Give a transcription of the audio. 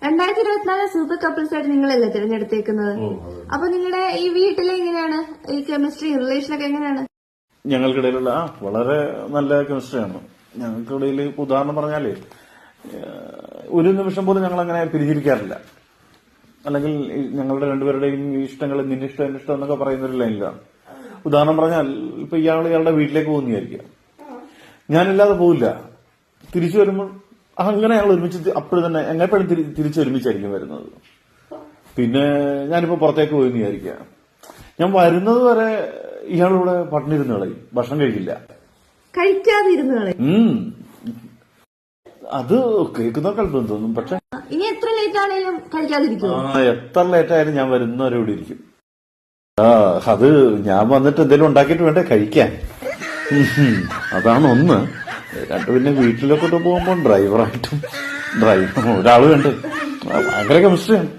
2024 super couples ആയിട്ട് നിങ്ങളല്ലേ തിരഞ്ഞെടുത്തേക്കുന്നത്? അപ്പൊ നിങ്ങളുടെ ഈ വീട്ടിലെ എങ്ങനെയാണ് ഈ കെമിസ്ട്രി റിലേഷനൊക്കെ എങ്ങനെയാണ്? ഞങ്ങൾക്കിടയിലുള്ള വളരെ നല്ല കെമിസ്ട്രിയാണ്. ഞങ്ങൾക്കിടയിൽ ഉദാഹരണം പറഞ്ഞാല് ഒരു നിമിഷം പോലും ഞങ്ങൾ അങ്ങനെ പിരിച്ചിരിക്കാറില്ല. അല്ലെങ്കിൽ ഞങ്ങളുടെ രണ്ടുപേരുടെയും ഇഷ്ടങ്ങൾ നിന്നിഷ്ടം എന്നിഷ്ടം എന്നൊക്കെ പറയുന്ന ഒരു ലൈനിലാണ്. ഉദാഹരണം പറഞ്ഞാൽ ഇപ്പൊ ഇയാളുടെ വീട്ടിലേക്ക് പോകുന്നതായിരിക്കാം, ഞാനില്ലാതെ പോവില്ല. തിരിച്ചു വരുമ്പോൾ അങ്ങനെ ഞങ്ങൾ ഒരുമിച്ച് അപ്പോഴും തന്നെ എങ്ങനെപ്പോഴും തിരിച്ച് ഒരുമിച്ചായിരിക്കും വരുന്നത്. പിന്നെ ഞാനിപ്പോ പുറത്തേക്ക് പോയി വിചാരിക്കാം, ഞാൻ വരുന്നത് വരെ ഇയാളിവിടെ പട്ടിണിരുന്ന് കളയും, ഭക്ഷണം കഴിക്കില്ല, കഴിക്കാതിരുന്നു കളയും. അത് കേൾക്കുന്നവർക്ക് അല്പം തോന്നും, പക്ഷെ ഇനി എത്ര ലേറ്റ് ആണെങ്കിലും കഴിക്കാതിരിക്കും. എത്ര ലേറ്റ് ആയാലും ഞാൻ വരുന്നവരെ ഇവിടെ ഇരിക്കും. അത് ഞാൻ വന്നിട്ട് എന്തെങ്കിലും ഉണ്ടാക്കിയിട്ട് വേണ്ടേ കഴിക്കാൻ. അതാണ് ഒന്ന്. രണ്ട് പിന്നെ വീട്ടിലൊക്കെ പോകുമ്പോ ഡ്രൈവർ ഒരാള് വേണ്ടേ. ഭയങ്കര കെമിസ്ട്രിയാണ്.